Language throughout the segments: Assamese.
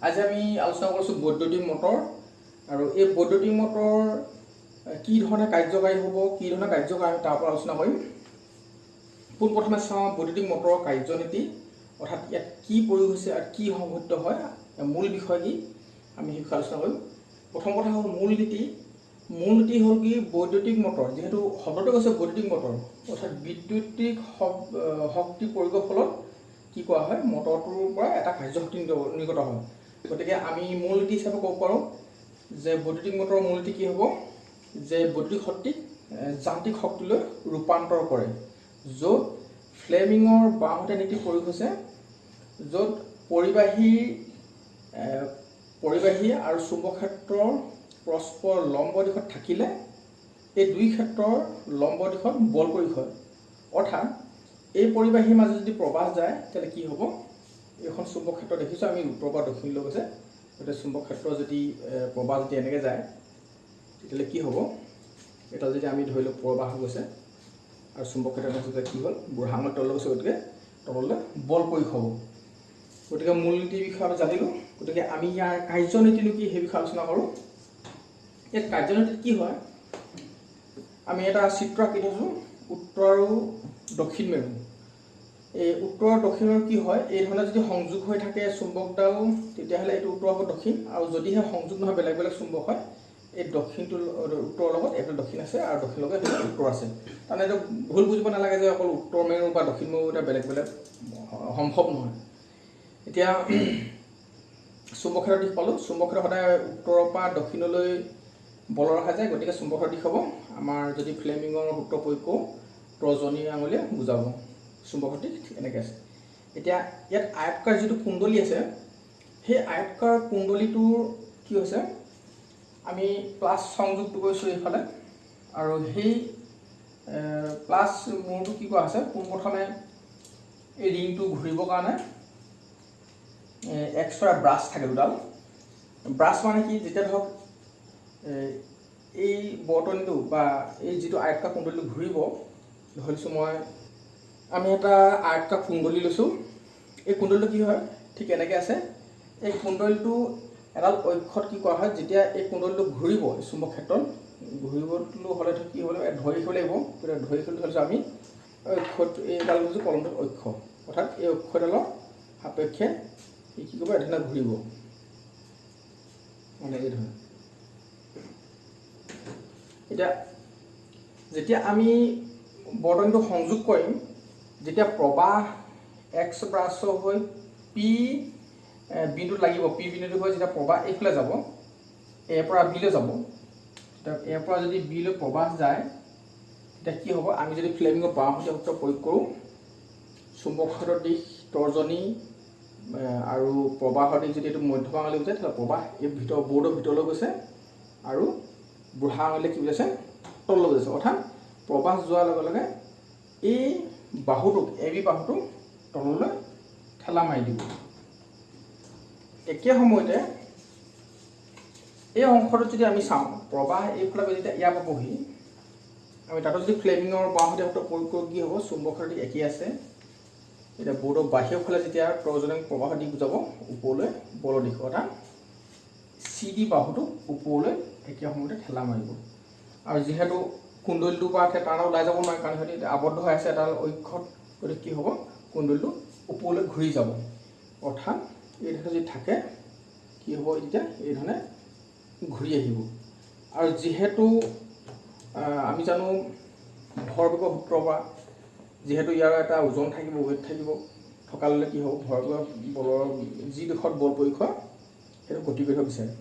আজি আমি আলোচনা কৰিছোঁ বৈদ্যুতিক মটৰ আৰু এই বৈদ্যুতিক মটৰ কি ধৰণে কাৰ্যকাৰী হ'ব, কি ধৰণে কাৰ্যকাৰী আমি তাৰ পৰা আলোচনা কৰিম। পোনপ্ৰথমে চাওঁ বৈদ্যুতিক মটৰৰ কাৰ্যনীতি, অৰ্থাৎ ইয়াত কি প্ৰয়োগ হৈছে আৰু কি সংঘটিত হয়, মূল বিষয় কি আমি সেই বিষয়ে আলোচনা কৰিম। প্ৰথম কথা হ'ল মূল নীতি হ'ল কি বৈদ্যুতিক মটৰ, যিহেতু শব্দটো কৈছে বৈদ্যুতিক মটৰ, অৰ্থাৎ বিদ্যুতিক শক্তি প্ৰয়োগৰ ফলত কি কৰা হয়, মটৰটোৰ পৰা এটা কাৰ্যশক্তি নিৰ্গত হয়। গতিকে আমি মূল নীতি হিচাপে ক'ব পাৰোঁ যে বৈদ্যুতিক মটৰৰ মূল নীতি কি হ'ব, যে বৈদ্যুতিক শক্তিক যান্ত্ৰিক শক্তিলৈ ৰূপান্তৰ কৰে, য'ত ফ্লেমিঙৰ বাওঁহাতে নীতি প্ৰয়োগ হৈছে, য'ত পৰিবাহী আৰু চুম্বক ক্ষেত্ৰৰ পৰস্পৰ লম্ব দিশত থাকিলে এই দুই ক্ষেত্ৰৰ লম্ব দিশত বল প্ৰয়োগ হয়। অৰ্থাৎ এই পৰিবাহীৰ মাজত যদি প্ৰবাহ যায় তেতিয়াহ'লে কি হ'ব, এইখন চুম্বক ক্ষেত্ৰ দেখিছোঁ আমি উত্তৰ পৰা দক্ষিণলৈ গৈছে, গতিকে চুম্বক ক্ষেত্ৰৰ যদি প্ৰবাহ যদি এনেকৈ যায় তেতিয়াহ'লে কি হ'ব, এটা যদি আমি ধৰি লওঁ প্ৰবাহ গৈছে আৰু চুম্বক ক্ষেত্ৰত যেতিয়া কি হ'ল বুঢ়া আঙুলি তললৈ গৈছে, গতিকে তললৈ বল প্ৰয়োগ হ'ব। গতিকে মূল নীতিৰ বিষয়ে আমি জানিলোঁ। গতিকে আমি ইয়াৰ কাৰ্যনীতিনো কি সেই বিষয়ে আলোচনা কৰোঁ। ইয়াত কাৰ্যনীতিত কি হয়, আমি এটা চিত্ৰ আঁকি থৈছোঁ উত্তৰ আৰু দক্ষিণ মেৰু। এই উত্তৰ আৰু দক্ষিণ মেৰু কি হয়, এই ধৰণে যদি সংযোগ হৈ থাকে চুম্বকডাল তেতিয়াহ'লে এইটো উত্তৰ হ'ব দক্ষিণ, আৰু যদিহে সংযোগ নহয় বেলেগ বেলেগ চুম্বক হয়, এই দক্ষিণটো উত্তৰৰ লগত এইফালে দক্ষিণ আছে আৰু দক্ষিণ লগত এইফালে উত্তৰ আছে। তাৰমানে এইটো ভুল বুজিব নালাগে যে অকল উত্তৰ মেৰু বা দক্ষিণ মেৰু এটা বেলেগ বেলেগ সম্ভৱ নহয়। এতিয়া চুম্বক ক্ষেত্ৰৰ দিশ পালোঁ, চুম্বক ক্ষেত্ৰ সদায় উত্তৰৰ পৰা দক্ষিণলৈ বল ৰখা যায়, গতিকে চুম্বকৰ দিশ হ'ব আমাৰ যদি ফ্লেমিঙৰ সূত্ৰ প্ৰয়োগ কৰোঁ তৰ্জনী আঙুলিয়ে বুজাব, চুম্বকৰ দিশ এনেকৈ আছে। এতিয়া ইয়াত আয়তকাৰ যিটো কুণ্ডলী আছে, সেই আয়তকাৰ কুণ্ডলীটোৰ কি হৈছে, আমি প্লাছ সংযোগটো কৰিছোঁ এইফালে, আৰু সেই প্লাছ মূৰটো কি কৰা হৈছে, পোনপ্ৰথমে এই ৰিংটো ঘূৰিবৰ কাৰণে এক্সট্ৰা ব্ৰাছ থাকে দুডাল। ব্ৰাছ মানে কি, যেতিয়া ধৰক এই বৰ্তনীটো বা এই যিটো আয়তকাৰ কুণ্ডলীটো ঘূৰিব, ধৰিছোঁ আমি এটা আয়তকাৰ কুণ্ডলী লৈছোঁ, এই কুণ্ডলীটো কি হয় ঠিক এনেকৈ আছে। এই কুণ্ডলীটো এডাল অক্ষত কি কৰা হয়, যেতিয়া এই কুণ্ডলীটো ঘূৰিব চুম্বক ক্ষেত্ৰত, ঘূৰিবলৈ হ'লে কি হ'ব লাগিব, ধৰি ৰাখিব লাগিব। গতিকে ধৰি ৰাখিবলৈ ধৰিছোঁ আমি অক্ষত, এইডাল হৈছে কলমটোত অক্ষ, অৰ্থাৎ এই অক্ষডালৰ সাপেক্ষে কি কৰিব, এধৰণে ঘূৰিব, মানে এই ধৰণে। এতিয়া যেতিয়া আমি বৰ্তনীটো সংযোগ কৰিম, যেতিয়া প্ৰবাহ এক্স ব্ৰাছৰ হৈ পি বিন্দুত লাগিব, পি বিন্দুটো হৈ যেতিয়া প্ৰবাহ এইফালে যাব, এৰ পৰা বিলৈ যাব, তেতিয়া এৰ পৰা যদি বিলৈ প্ৰবাহ যায় তেতিয়া কি হ'ব, আমি যদি ফ্লেমিঙৰ বাওঁহাতীয় সূত্ৰ প্ৰয়োগ কৰোঁ, চুম্বক ক্ষেত্ৰৰ দিশ তৰ্জনী আৰু প্ৰবাহৰ দিশ যদি এইটো মধ্য আঙুলি বুজায়, তেতিয়া প্ৰবাহ এই বৰ্ডৰ ভিতৰলৈ গৈছে আৰু বুঢ়া আঙুলিয়ে কি বুজাইছে, তললৈ গৈছে। অৰ্থাৎ প্ৰবাহ যোৱাৰ লগে লগে এই বাহুটোক, এ বি বাহুটোক তললৈ ঠেলা মাৰি দিব। একে সময়তে এই অংশটোত যদি আমি চাওঁ, প্ৰবাহ এইফালে যেতিয়া ইয়াৰ পাবহি, আমি তাতো যদি ফ্লেমিঙৰ বাওঁহাতীয় সূত্ৰ প্ৰয়োগ কৰোঁ কি হ'ব, চুম্বকৰ দিশ একেই আছে। এতিয়া বৰ্ডৰ বাহিৰৰ ফালে যেতিয়া তৰ্জনী প্ৰবাহৰ দিশ বুজাব ওপৰলৈ বলৰ দিশ, অৰ্থাৎ চি ডি বাহুটোক ওপৰলৈ একে সময়তে ঠেলা মাৰিব। আৰু যিহেতু কুণ্ডলীটোৰ পৰা তাৰ ওলাই যাব নোৱাৰে, কাৰণ সিহঁতি আবদ্ধ হৈ আছে এডাল অক্ষত, গতিকে কি হ'ব, কুণ্ডলীটো ওপৰলৈ ঘূৰি যাব। অৰ্থাৎ এই ধৰণে যদি থাকে কি হ'ব, এতিয়া এই ধৰণে ঘূৰি আহিব। আৰু যিহেতু আমি জানো ভৰবেগৰ সূত্ৰৰ পৰা, যিহেতু ইয়াৰ এটা ওজন থাকিব, ৱেইট থাকিব, থকা ল'লে কি হ'ব, ভৰবেগৰ বলৰ যি দিশত বল প্ৰয়োগ হয় সেইটো গতি কৰিব বিচাৰে।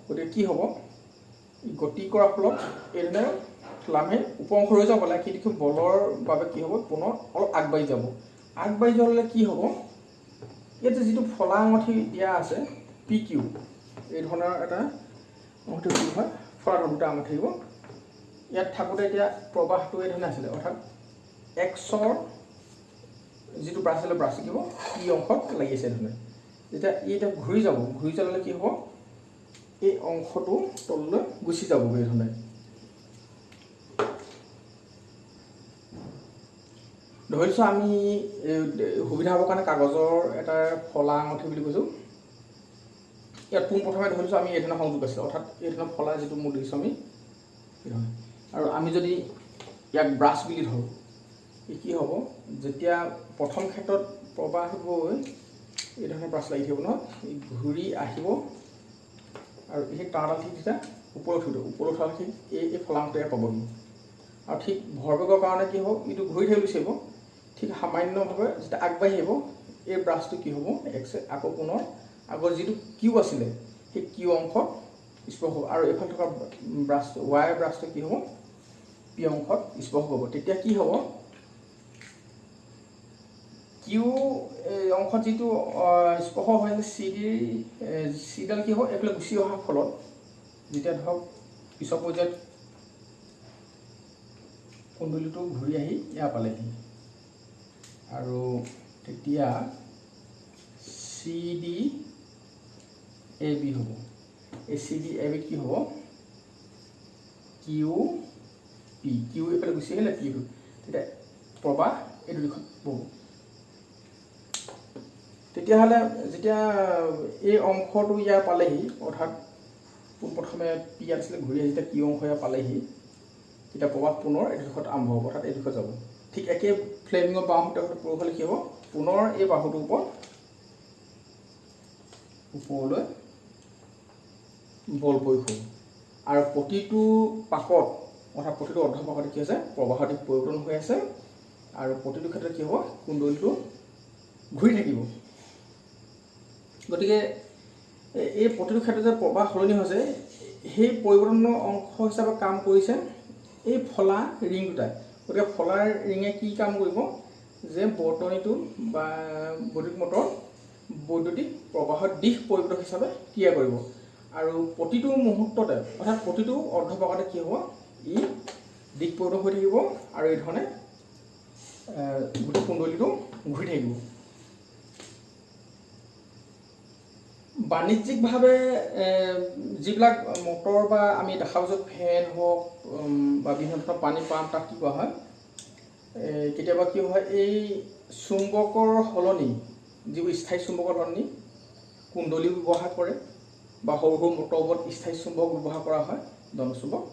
গতিকে কি হ'ব, গতি কৰাৰ ফলত এই ধৰণে ফ্লামে ওপৰ অংশ ৰৈ যাব লাগে, কিন্তু বলৰ বাবে কি হ'ব, পুনৰ অলপ আগবাঢ়ি যাব। আগবাঢ়ি যোৱালে কি হ'ব, ইয়াত যিটো ফলা আঙুঠি দিয়া আছে পি কিউ, এই ধৰণৰ এটা আঙুঠি কি হয়, ফলা দুটা আঙুঠি থাকিব। ইয়াত থাকোঁতে এতিয়া প্ৰবাহটো এই ধৰণে আছিলে, অৰ্থাৎ এক্সৰ যিটো ব্ৰাছ আছিলে, ব্ৰাছ থাকিব পি অংশত লাগি আছে ধৰণে। যেতিয়া ই এতিয়া ঘূৰি যাব, ঘূৰি যোৱালে কি হ'ব, এই অংশটো তললৈ গুচি যাব এই ধৰণে। ধৰিছোঁ আমি সুবিধা হ'বৰ কাৰণে কাগজৰ এটা ফলা আঙুঠি বুলি কৈছোঁ, ইয়াত পোনপ্ৰথমে ধৰিছোঁ আমি এই ধৰণৰ সংযোগ আছিলে, অৰ্থাৎ এই ধৰণৰ ফলা যিটো মূল দেখিছোঁ আমি এই ধৰণে। আৰু আমি যদি ইয়াক ব্ৰাছ বুলি ধৰোঁ, ই কি হ'ব, যেতিয়া প্ৰথম ক্ষেত্ৰত প্ৰবাহ গৈ এই ধৰণে ব্ৰাছ লাগি থাকিব নহয়, ই ঘূৰি আহিব আৰু সেই তাঁৰডাল ঠিক তেতিয়া ওপৰত উঠিব, ওপৰত উঠাৰ ঠিক এই ফলাংটো ইয়াত পাবহি। আৰু ঠিক ভৰবেগৰ কাৰণে কি হ'ব, ইটো ঘূৰি থাকিব বিচাৰিব, ঠিক সামান্যভাৱে যেতিয়া আগবাঢ়ি আহিব এই ব্ৰাছটো কি হ'ব, আকৌ পুনৰ আগৰ যিটো কিউ আছিলে সেই কিউ অংশত স্পৰ্শ হ'ব, আৰু এইফালে থকা ব্ৰাছটো ৱাই ব্ৰাছটো কি হ'ব, পি অংশত স্পৰ্শ হ'ব। তেতিয়া কি হ'ব, কিউ অংশত যিটো স্পৰ্শ হয় চিডাল কি হ'ব, এইফালে গুচি অহাৰ ফলত যেতিয়া ধৰক পিছৰ পৰ্যায়ত কুণ্ডলীটো ঘূৰি আহি ইয়াৰ পালেহি, আৰু তেতিয়া চি ডি এ বি হ'ব। এই চি ডি এ বি কি হ'ব, কিউ পি, কিউ এইফালে গুচি আহিলে পিটো, তেতিয়া প্ৰবাহ এইটো দিশত ব'ব। তেতিয়াহ'লে যেতিয়া এই অংশটো ইয়াৰ পালেহি, অৰ্থাৎ পোনপ্ৰথমে পি আছিলে ঘূৰি আহি যেতিয়া কিউ অংশ ইয়াৰ পালেহি, তেতিয়া প্ৰবাহ পুনৰ এইটো দিশত আৰম্ভ হ'ব, অৰ্থাৎ এই দিশত যাব। ঠিক একে ফ্লেমিঙৰ বাওঁহাতে প্ৰয়োগ হ'লে কি হ'ব, পুনৰ এই বাহুটোৰ ওপৰলৈ বল প্ৰয়োগ হ'ব। আৰু প্ৰতিটো পাকত, অৰ্থাৎ প্ৰতিটো অৰ্ধপাকতে কি হৈছে, প্ৰবাহৰ দিশ পৰিৱৰ্তন হৈ আছে, আৰু প্ৰতিটো ক্ষেত্ৰত কি হ'ব, কুণ্ডলীটো ঘূৰি থাকিব। গতিকে এই প্ৰতিটো ক্ষেত্ৰত যে প্ৰবাহ সলনি হৈছে, সেই পৰিৱৰ্তনৰ অংশ হিচাপে কাম কৰিছে এই ফলা ৰিং দুটাই। গতিকে ফলাৰ ৰিঙে কি কাম কৰিব, যে বৰ্তনীটো বা বৈদ্যুতিক মটৰ বৈদ্যুতিক প্ৰবাহৰ দিশ পৰিৱৰ্তক হিচাপে ক্ৰিয়া কৰিব, আৰু প্ৰতিটো মুহূৰ্ততে, অৰ্থাৎ প্ৰতিটো অৰ্ধপাকতে কি হ'ব, ই দিশ পৰিৱৰ্তন হৈ থাকিব, আৰু এই ধৰণে গোটেই কুণ্ডলীটো ঘূৰি থাকিব। বাণিজ্যিকভাৱে যিবিলাক মটৰ বা আমি দেখা পাইছোঁ ফেন হওক বা বিভিন্ন ধৰণৰ পানী পাম্প, তাত কি কৰা হয়, কেতিয়াবা কি হয়, এই চুম্বকৰ সলনি, যিবোৰ স্থায়ী চুম্বকৰ সলনি কুণ্ডলীও ব্যৱহাৰ কৰে, বা সৰু সৰু মটৰবোৰত স্থায়ী চুম্বক ব্যৱহাৰ কৰা হয়, দণ্ডচুম্বক।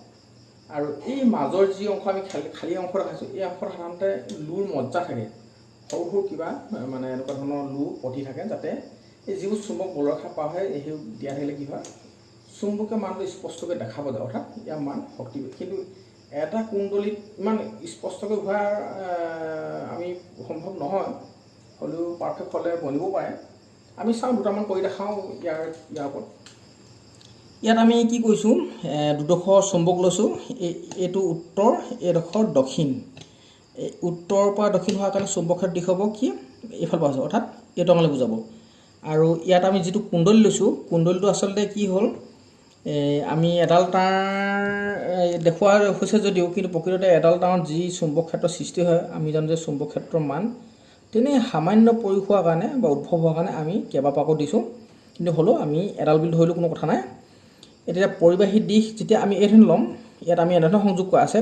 আৰু এই মাজৰ যি অংশ আমি খালী অংশ দেখাইছোঁ, এই অংশত সাধাৰণতে লুৰ মজ্জা থাকে, সৰু সৰু কিবা মানে এনেকুৱা ধৰণৰ লু পতি থাকে, যাতে এই যিবোৰ চুম্বক বলৰেখা পাৰ হয়, সেই দিয়া থাকিলে কি হয়, চুম্বকীয় মানটো স্পষ্টকৈ দেখা পোৱা যায়, অৰ্থাৎ ইয়াৰ মান শক্তি। কিন্তু এটা কুণ্ডলীত ইমান স্পষ্টকৈ হোৱা আমি সম্ভৱ নহয়, হ'লেও পাৰফেক্ট হ'লে বনিব পাৰে। আমি চাওঁ, দুটামান কৰি দেখাওঁ ইয়াৰ ওপৰত। ইয়াত আমি কি কৰিছোঁ, দুডোখৰ চুম্বক লৈছোঁ, এইটো উত্তৰ, এইডোখৰ দক্ষিণ। উত্তৰৰ পৰা দক্ষিণ হোৱাৰ কাৰণে চুম্বকৰ দিশ হ'ব কি, এইফালৰ পৰা হৈছে, অৰ্থাৎ এইটো আমালৈ বুজাব। আৰু ইয়াত আমি যিটো কুণ্ডলী লৈছোঁ, কুণ্ডলীটো আচলতে কি হ'ল, আমি এডাল তাঁৰ দেখুওৱা হৈছে যদিও, কিন্তু প্ৰকৃততে এডাল তাঁৰত যি চুম্বক ক্ষেত্ৰৰ সৃষ্টি হয়, আমি জানো যে চুম্বক ক্ষেত্ৰৰ মান তেনে সামান্য প্ৰয়োগ হোৱাৰ কাৰণে বা উদ্ভৱ হোৱাৰ কাৰণে আমি কেইবাপাকো দিছোঁ, কিন্তু হ'লেও আমি এডাল বুলি ধৰিলেও কোনো কথা নাই। এতিয়া পৰিবাহী দিশ যেতিয়া আমি এই ধৰণে ল'ম, ইয়াত আমি এনেধৰণে সংযোগ কৰা আছে,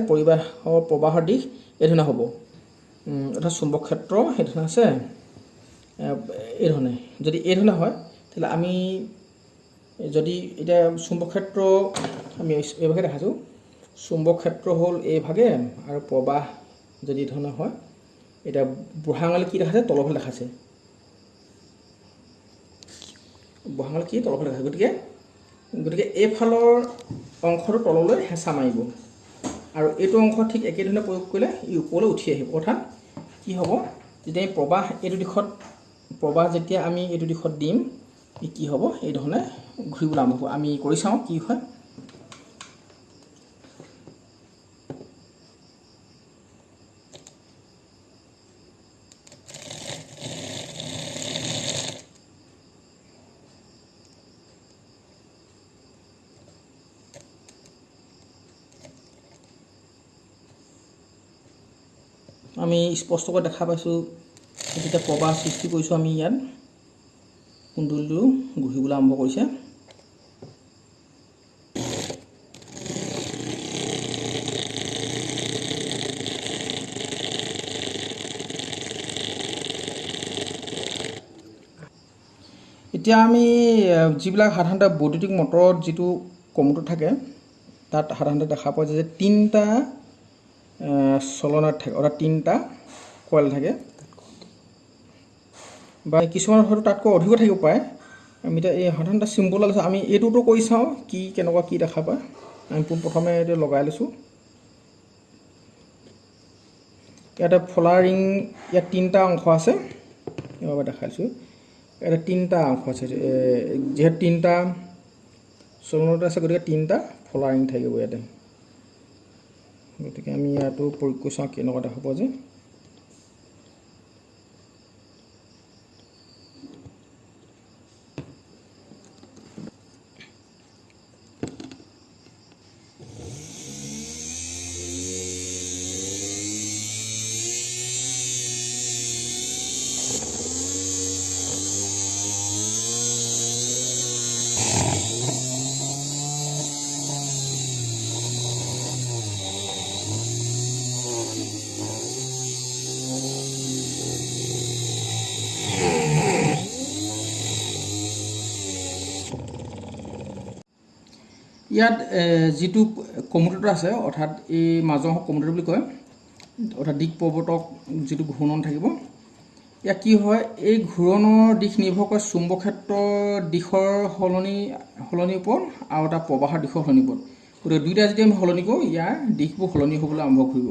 প্ৰবাহৰ দিশ এই ধৰণে হ'ব, অৰ্থাৎ চুম্বক ক্ষেত্ৰ সেই ধৰণে আছে, এই ধৰণে। যদি এই ধৰণে হয়, তেতিয়াহ'লে আমি যদি এতিয়া চুম্বক ক্ষেত্ৰ আমি এইভাগে দেখাইছোঁ, চুম্বক ক্ষেত্ৰ হ'ল এইভাগে, আৰু প্ৰবাহ যদি এই ধৰণে হয়, এতিয়া বুঢ়া আঙুলি কি দেখাইছে, তলফালে দেখাইছে, বুঢ়া আঙুলি কি তলফালে দেখাইছে। গতিকে এইফালৰ অংশটো তললৈ হেঁচা মাৰিব, আৰু এইটো অংশ ঠিক একেধৰণে প্ৰয়োগ কৰিলে ই ওপৰলৈ উঠি আহিব। অৰ্থাৎ কি হ'ব, যেতিয়া এই প্ৰবাহ এইটো দিশত, প্ৰবাহ যেতিয়া আমি এইটো দিশত দিম, ই কি হ'ব, এই ধৰণে ঘূৰিবলৈ আৰম্ভ হ'ব। আমি কৰি চাওঁ কি হয়। আমি স্পষ্টকৈ দেখা পাইছোঁ, যেতিয়া প্ৰবাহ সৃষ্টি কৰিছোঁ আমি ইয়াত, কুণ্ডলীটো ঘূৰিবলৈ আৰম্ভ কৰিছে। এতিয়া আমি যিবিলাক সাধাৰণতে বৈদ্যুতিক মটৰত যিটো কমুটাৰ থাকে তাত সাধাৰণতে দেখা পোৱা যায় যে 3টা চলনাত থাকে অৰ্থাৎ 3টা কয়েল থাকে বা কিছুমান হয়তো তাতকৈ অধিক থাকিব পাৰে আমি এতিয়া এই সাধাৰণতে চিম্বল আছে আমি এইটোতো কৰি চাওঁ কি কেনেকুৱা কি দেখা পায় আমি প্ৰথমে এইটো লগাই লৈছোঁ ইয়াতে ফলাৰিং ইয়াত 3টা অংশ আছে এবাৰ দেখাইছোঁ এটা 3টা অংশ আছে যেহেতু 3টা চলনত আছে গতিকে 3টা ফলাৰিং থাকিব ইয়াতে গতিকে আমি ইয়াতো প্ৰয়োগ কৰি চাওঁ কেনেকুৱা দেখা পোৱা যায় ইয়াত যেটো কমিউটাৰ আছে অৰ্থাৎ এই মাজৰ কমিউটাৰ বুলি কয় অৰ্থাৎ দিক প্ৰৱৰ্তক যেটো ঘূৰ্ণন থাকিব ইয়া কি হয় এই ঘূৰণৰ দিশ নিৰ্ভৰ কৰে চুম্বক ক্ষেত্ৰৰ দিশৰ হলনিৰ ওপৰত আৰু এটা প্ৰবাহৰ দিশৰ হলনিৰ ওপৰত গতিকে দুইটা যদি আমি হলনি কৰোঁ ইয়াৰ দিশবোৰ হলনি হ'বলৈ আৰম্ভ কৰিব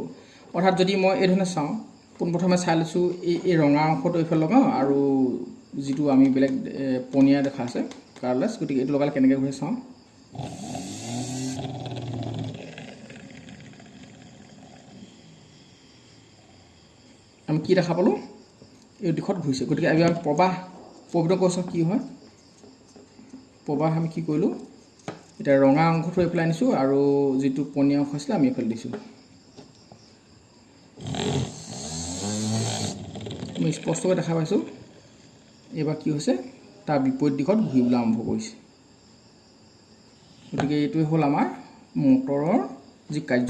অৰ্থাৎ যদি মই এই ধৰণে চাওঁ পোনপ্ৰথমে চাই লৈছোঁ এই ৰঙা অংশটো এইফালে লগাওঁ আৰু যেটো আমি বেলেগ পনিয়া দেখা আছে কালাৰলেছ গতিকে এইটো লগালে কেনেকৈ ঘূৰে চাওঁ আমি কি দেখা পালোঁ এই দিশত ঘূৰিছে গতিকে আমি প্ৰবাহ প্ৰবিত কৰিছোঁ কি হয় প্ৰবাহ আমি কি কৰিলোঁ এটা ৰঙা অংশটো এইফালে আনিছোঁ আৰু যেটো পনিয়া অংশ আছিল আমি এইফালে দিছোঁ আমি স্পষ্টকৈ দেখা পাইছোঁ এবাৰ কি হৈছে তাৰ বিপৰীত দিশত ঘূৰিবলৈ আৰম্ভ কৰিছে গতিকে এইটোৱে হ'ল আমাৰ মটৰৰ যি কাৰ্য